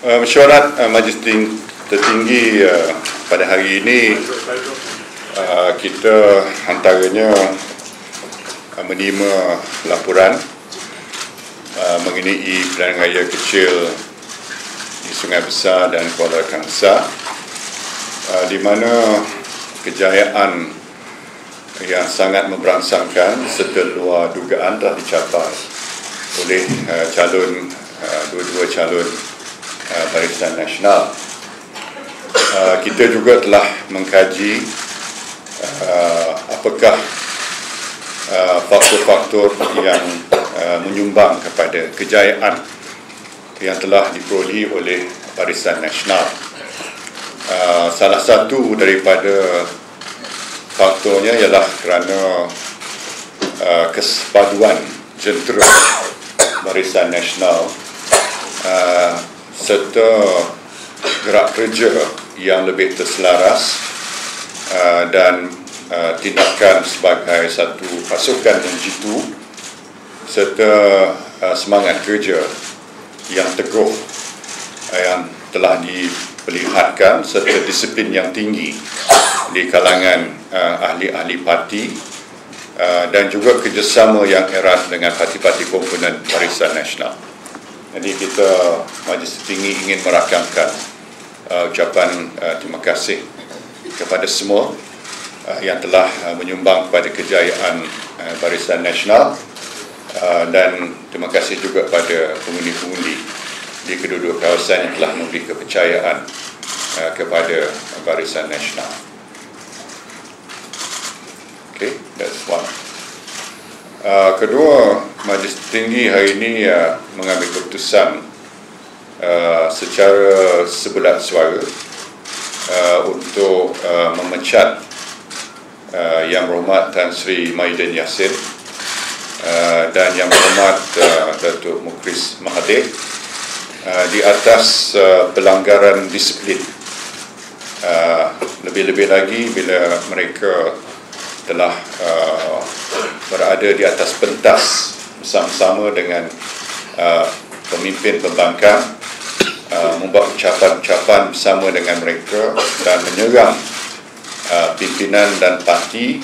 Mesyuarat Majlis Tertinggi pada hari ini kita antaranya menerima laporan mengenai pilihan raya kecil di Sungai Besar dan Kuala Kangsar, di mana kejayaan yang sangat memberangsangkan serta luar dugaan telah dicapai oleh dua-dua calon Barisan Nasional. Kita juga telah mengkaji apakah faktor-faktor yang menyumbang kepada kejayaan yang telah diperolehi oleh Barisan Nasional. Salah satu daripada faktornya ialah kerana kesepaduan jentera Barisan Nasional serta gerak kerja yang lebih terselaras dan tindakan sebagai satu pasukan yang jitu serta semangat kerja yang teguh yang telah diperlihatkan serta disiplin yang tinggi di kalangan ahli-ahli parti dan juga kerjasama yang erat dengan parti-parti komponen Barisan Nasional. Jadi kita Majlis Tertinggi ingin merakamkan ucapan terima kasih kepada semua yang telah menyumbang kepada kejayaan Barisan Nasional, dan terima kasih juga pada pengundi-pengundi di kedua-dua kawasan yang telah memberi kepercayaan kepada Barisan Nasional. Okay, that's one. Kedua, Majlis Tertinggi hari ini mengambil keputusan secara sebulat suara untuk memecat Yang Berhormat Tan Sri Mahyudin Yassin dan Yang Berhormat Datuk Mukhlis Mahathir di atas pelanggaran disiplin. Lebih-lebih lagi bila mereka telah berada di atas pentas bersama-sama dengan pemimpin pembangkang, membuat ucapan-ucapan bersama dengan mereka dan menyerang pimpinan dan parti,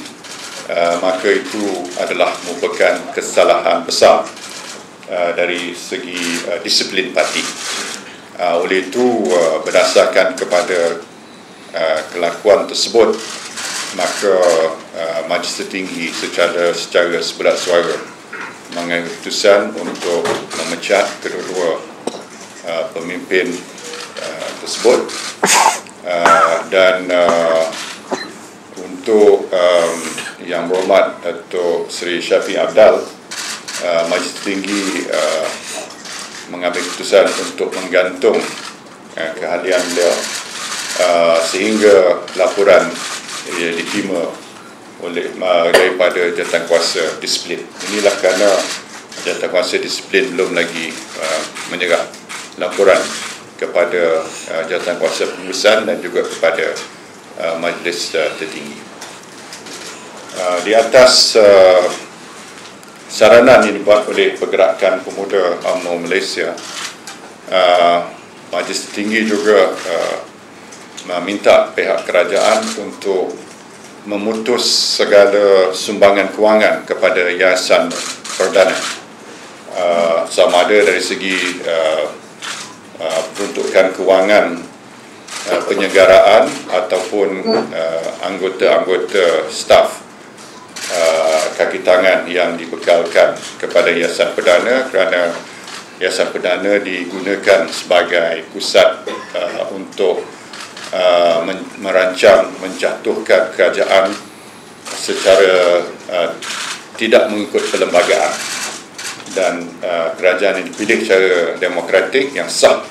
maka itu adalah merupakan kesalahan besar dari segi disiplin parti. Oleh itu, berdasarkan kepada kelakuan tersebut, maka Majlis Tertinggi secara sebulat suara mengambil keputusan untuk memecat kedua-dua pemimpin tersebut, dan untuk Yang Berhormat Datuk Seri Shafie Apdal, Majlis Tertinggi mengambil keputusan untuk menggantung kehadiran beliau sehingga laporan diterima oleh daripada Jawatankuasa Disiplin. Inilah kerana Jawatankuasa Disiplin belum lagi menyerah laporan kepada Jawatankuasa Pengurusan dan juga kepada Majlis Tertinggi. Di atas saranan yang dibuat oleh Pergerakan Pemuda UMNO Malaysia, Majlis Tertinggi juga meminta pihak kerajaan untuk memutus segala sumbangan kewangan kepada Yayasan Perdana, sama ada dari segi peruntukan kewangan penyelenggaraan ataupun anggota-anggota staf kaki tangan yang dibekalkan kepada Yayasan Perdana, kerana Yayasan Perdana digunakan sebagai pusat untuk merancang menjatuhkan kerajaan secara tidak mengikut perlembagaan, dan kerajaan yang dipilih secara demokratik yang sah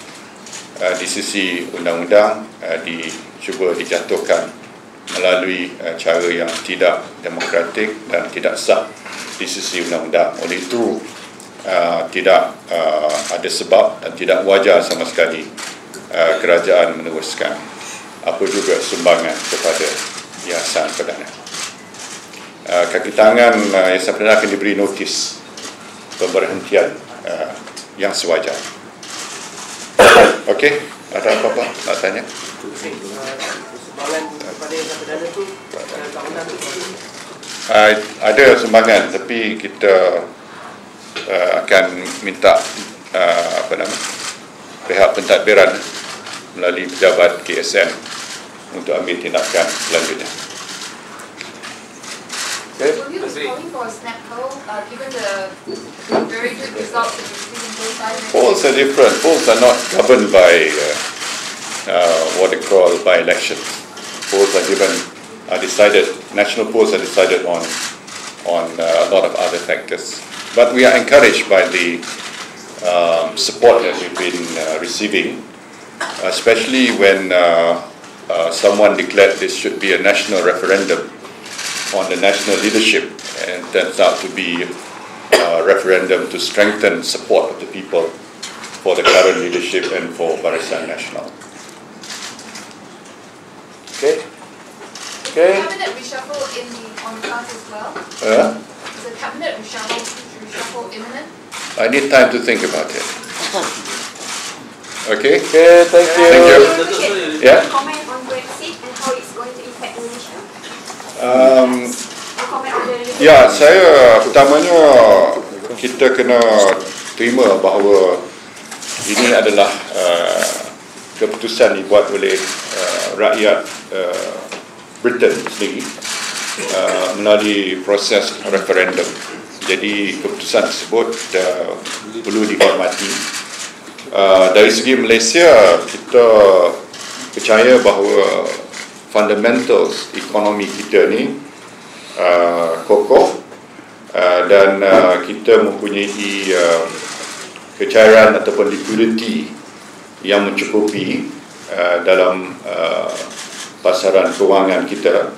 di sisi undang-undang dicuba dijatuhkan melalui cara yang tidak demokratik dan tidak sah di sisi undang-undang. Oleh itu tidak ada sebab dan tidak wajar sama sekali kerajaan meneruskan apa juga sumbangan kepada Yayasan Perdana. Kaki tangan Yayasan Perdana akan diberi notis pemberhentian yang sewajar. Okey, ada apa-apa nak tanya? Sumbangan kepada yang perdana tu tahunan tu Ada sumbangan, tapi kita akan minta pihak pentadbiran melalui pejabat KSN untuk ambil tindakan selanjutnya. Okay. Will you be calling for a snap poll, given the very good results that we've seen in both sides? Polls are different. Polls are not governed by what they call by-elections. Polls are decided. National polls are decided on a lot of other factors. But we are encouraged by the support that we've been receiving, especially when someone declared this should be a national referendum on the national leadership, and it turns out to be a referendum to strengthen support of the people for the current leadership and for Barisan Nasional. Okay. Is the cabinet reshuffle on the cards as well? Is the cabinet reshuffle imminent? I need time to think about it. Okay. Okay, thank you. Thank you. Yeah. Comment on Brexit and how it's going to impact Indonesia. Comment on the Ya, saya pertamanya kita kena terima bahawa ini adalah keputusan dibuat oleh rakyat Britain sendiri melalui proses referendum. Jadi keputusan tersebut perlu dihormati. Dari segi Malaysia, kita percaya bahawa fundamentals ekonomi kita ni kokoh dan kita mempunyai kecairan ataupun liquidity yang mencukupi dalam pasaran kewangan kita,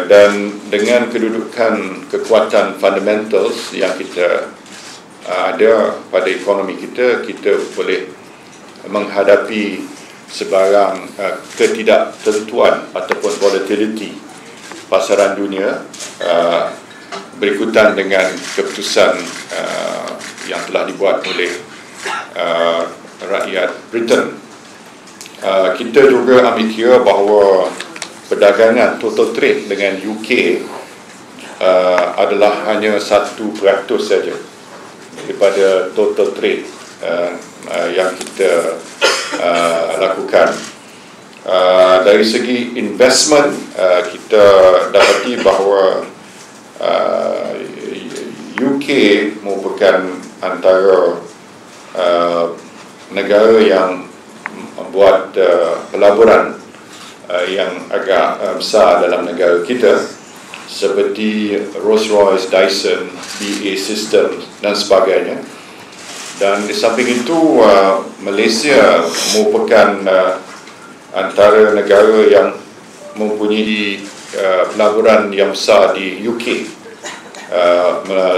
dan dengan kedudukan kekuatan fundamentals yang kita ada pada ekonomi kita, kita boleh menghadapi sebarang ketidaktentuan ataupun volatility pasaran dunia berikutan dengan keputusan yang telah dibuat oleh rakyat Britain. Kita juga ambil kira bahawa perdagangan total trade dengan UK adalah hanya 1% saja daripada total trade yang kita lakukan. Dari segi investment, kita dapati bahawa UK merupakan antara negara yang membuat pelaburan yang agak besar dalam negara kita, seperti Rolls-Royce, Dyson, BAE Systems dan sebagainya. Dan di samping itu, Malaysia merupakan antara negara yang mempunyai pelaburan yang besar di UK,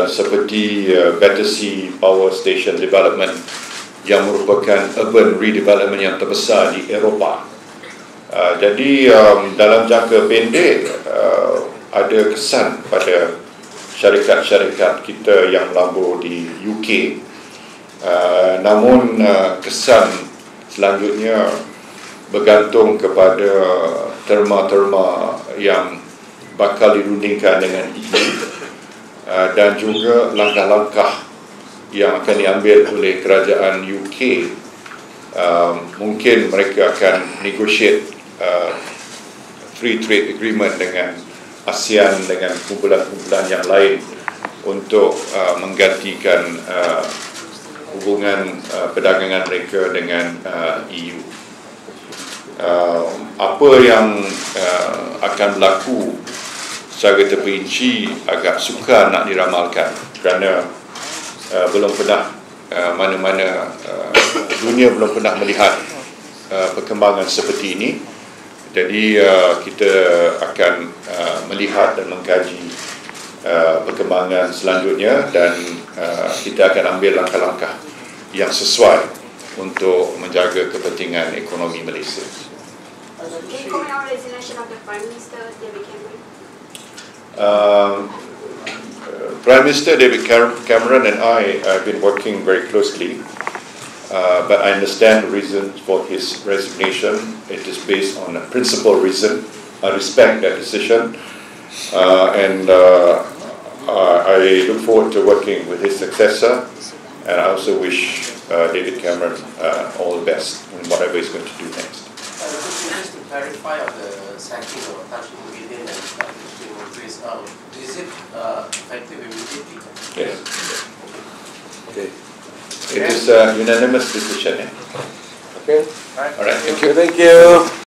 seperti Battersea Power Station Development yang merupakan urban redevelopment yang terbesar di Eropah. Jadi dalam jangka pendek ada kesan pada syarikat-syarikat kita yang melabur di UK. Namun kesan selanjutnya bergantung kepada terma-terma yang bakal dirundingkan dengan EU, dan juga langkah-langkah yang akan diambil oleh kerajaan UK. Mungkin mereka akan negotiate free trade agreement dengan ASEAN, dengan kumpulan-kumpulan yang lain untuk menggantikan hubungan perdagangan mereka dengan EU. Apa yang akan berlaku secara terperinci agak sukar nak diramalkan, kerana belum pernah dunia belum pernah melihat perkembangan seperti ini. Jadi kita akan melihat dan mengkaji perkembangan selanjutnya, dan kita akan ambil langkah-langkah yang sesuai untuk menjaga kepentingan ekonomi Malaysia. Can you comment on resignation of the Prime Minister, David Cameron? Prime Minister David Cameron and I have been working very closely but I understand the reason for his resignation. It is based on a principal reason. I respect that decision, and I look forward to working with his successor, and I also wish David Cameron all the best in whatever he's going to do next. Just to clarify of the sacking of Tan Sri Muhyiddin and Idris, is it effective immediately? Yes. Okay. It is a unanimous decision. Okay. All right. Thank you. Thank you.